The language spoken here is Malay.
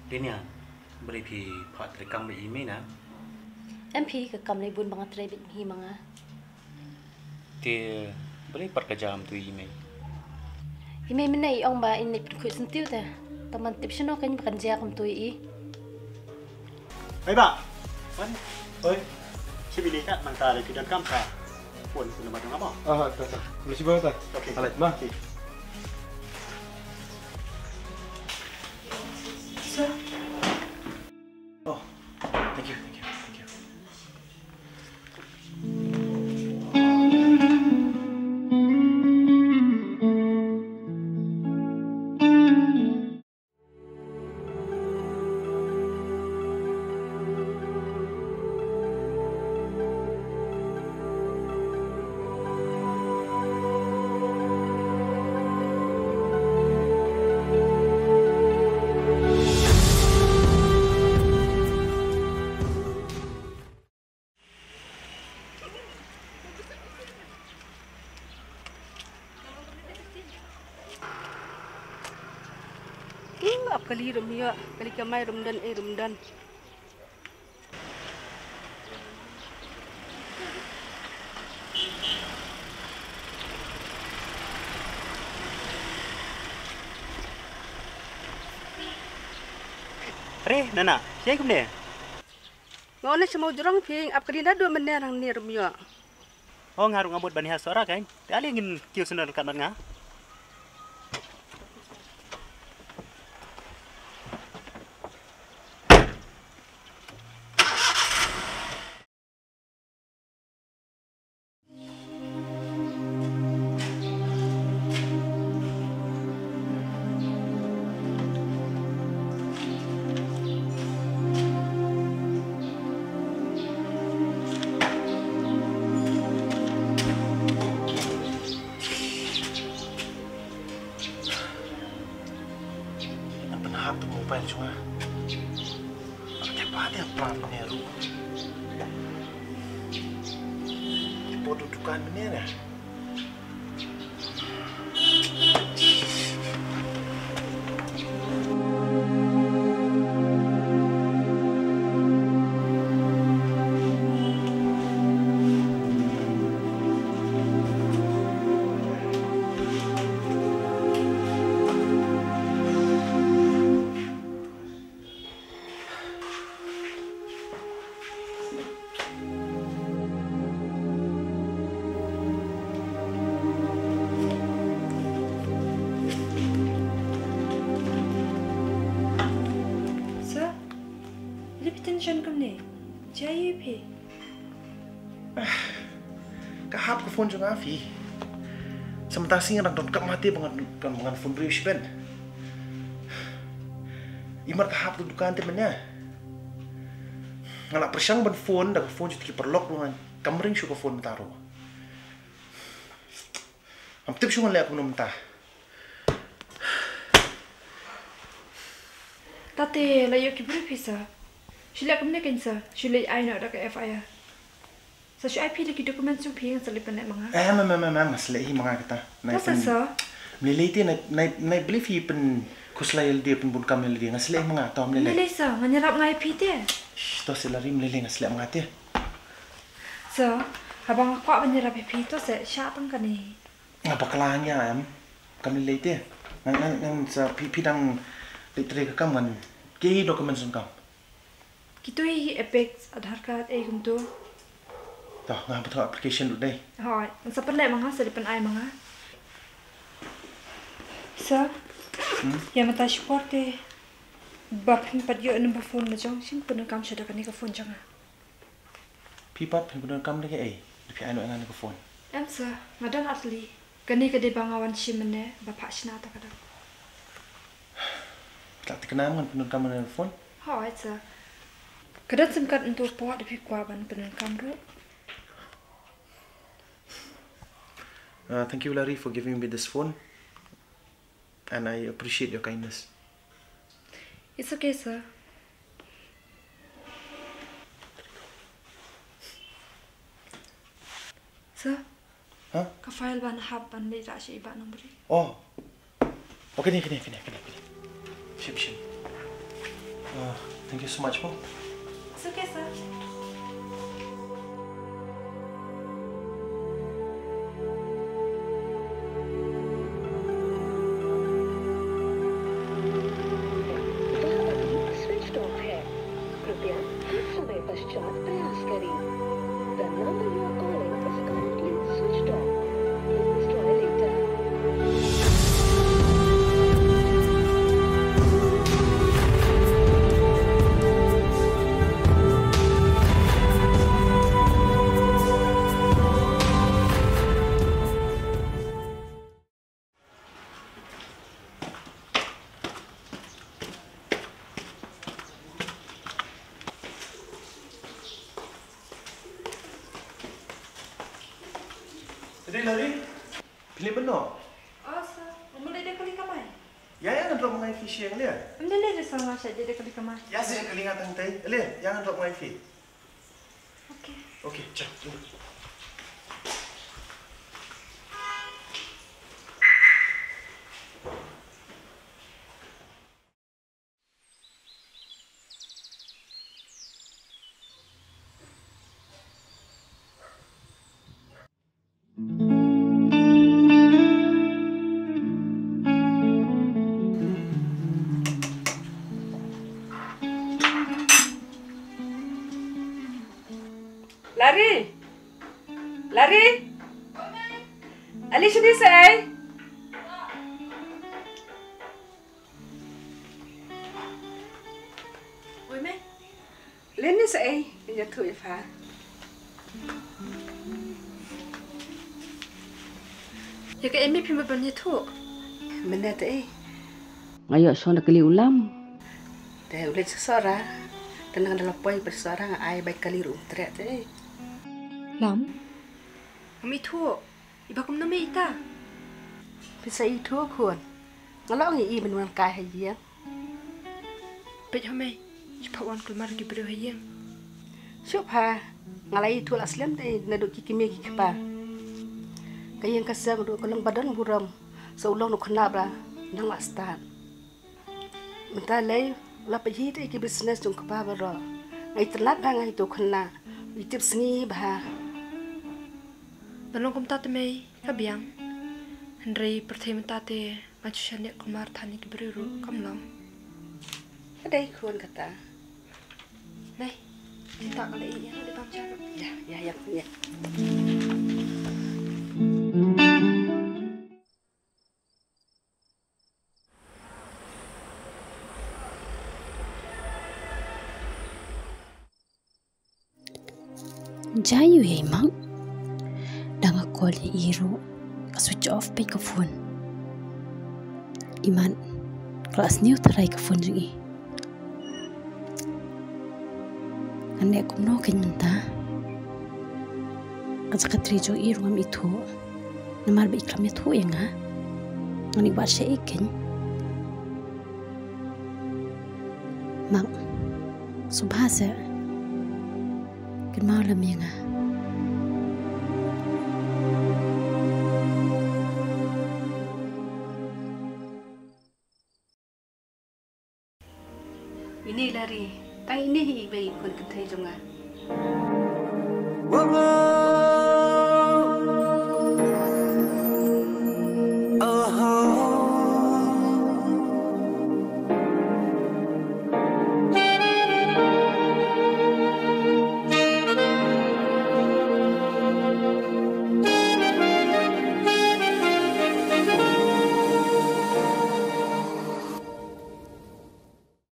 Dia beri pi pat rekam be email na. MP ke kam lai bun bangat rebit hi manga. Dia beri perkejam tu email. Email menai ong ba in nip ku sentiu ta. Taman tip sino kan bekerja kum tu i. Hei Pak. Wan. Oi. Si bili kat manta le kidan kam sa. Pun kuna batang apa? Tak. Boleh cuba tak? Okey. Alat, mah. Sir, Oh, thank you. Ap kali rumia, kali kamai rumdan. Nana, siapa kum ni? Ngone semau jurang ping ap kali dua menang ni rumia. Oh, ngarung ngabut bani hasora kan? Dia ingin kiu sunan kat nga. Hap tu mobile cuma. Ada plan meneru. Bodoh dukaan menera. sir. Lebih tension kum ni. Jaya pi. Kahap ke phone juga Afi. Sementara sih orang don mati dengan phone berius ben. Imar kahap tu dukaan temennya. Nganak persyang ban phone dah phone jadi perlok dengan kamering syukur phone taruh. Am tip syukur lihat pun mentah. Tate layo ki beri pisa. Sila kumne kensa. Sila ai nak dak FIR. Sa shu IP lagi dokumen sung ping salip nek manga. Masalah ini mga kata. Masa sa? Meliti na believe hi pen kuslay dia pen bun kamel dia ngasle mga to melele. Nilai sa nganyarap ngai IP te. To sila rim melele ngasle mga te. Sa habang ako nganyarap IP to sa syatang kani. Ngapa kelahnya am kami lete. Nang sa pipidang litre ka kaman ki dokumen sung kam. Kitui Apex Aadhaar card kum tu. Toh ngapa to application dudai. Hoi, sa perle manga sa depan ai manga. Sa ya mata supporte bapin padyo number phone na jong sin punang kam syada kani ka phone janga. Pipat pen bun kam lagi Lepi ano ngan ko phone. Em sa ngadan atli kani ka de bangawan simene bapak sinata kada. Tak terkenal dengan pen kam na phone. Hoi sa. Kadat semkat untuk puak depi kuaban punang kam ro. Thank you, Larry, for giving me this phone. And I appreciate your kindness. It's okay, sir. Sir? Hah? Ka file ban hab ban le ra shi ba nang bri. Oh. Okay, kini. Siap. Thank you so much po. It's okay, sir. Switch off है कृपया कुछ समय पश्चात प्रयास करें the number you are calling is currently switched off please try later Jadi lari, pilih benar. Oh, sir. Mulai dia kali kamai. Ya, yang drop mengai fish yang lihat. Mulai dia sama saja dia kali kamai. Ya, saya kelingatan tadi. Lihat, jangan drop mengai fish. Okay. Okey, jom. Tunggu. Lari. Lari. Ali sini say. Oi, Mai. Lên đi say. Giờ thổi phá. Ya ke Emi pima banyak tu. Benda tu ngayo so nak kali ulam. Dah ulit sesora. Tenang dalam poin bersorang ai baik kali rum teriak tu Lam. Kami tu. Iba kum nama ita. Bisa itu kun. Ngalok ni i benuan kai haji. Pej Mai. Cepat wan keluar ke beri hayang. Syubha. Ngalai itu aslam deh naduk kikimi kikpa. Kayang kasang duk kelang badan buram. Seulong nuk kena bra. Nang lastan. Mentah lay. La pergi tu ikut bisnes jung kepala bro. Ngai telat dah ngai tu kena. Itip seni bah. Balong kum tate Mai. Kabiang. Henry pertama tate. Macam syanik kumar tani ke beri ru. Kamlang. Ada ikut kata. Mai. Cinta kali ini ada bangsa. Ya. Jayu ya imang. Dang aku li iru. Switch off pe ke phone. Iman. Kelas new terai ke phone jungi. Ane aku no ken mentah. Azak trijo iru ngam itu. Namar be ikram itu ya nga. Ngani buat saya iken. Mak. Subhasa. Ken malam ya nga. Ini lari. Tai ini baik kun ketai jonga. Whoa, whoa.